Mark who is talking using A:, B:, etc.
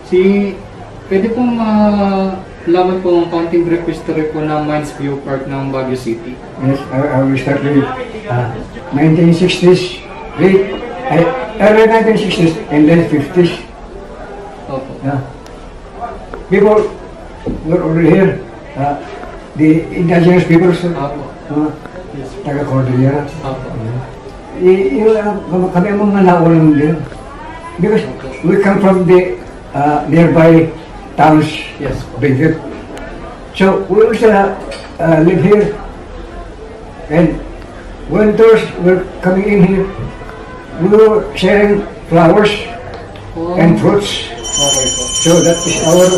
A: Pwede pong malaman po ang counting brief history po ng Mines View Park ng Baguio City.
B: Yes, I will start with 1960s, early 1960s and then 50s.
A: Opo.
B: People were over here, the indigenous people,
A: Opo.
B: taga-Cordillera.
A: Opo.
B: Kami ang mga naulang din. Because we come from the nearby towns,
A: Yes.
B: Benguet. So we used to live here, and when tourists were coming in here, we were sharing flowers and fruits.
A: Okay po.
B: So that is our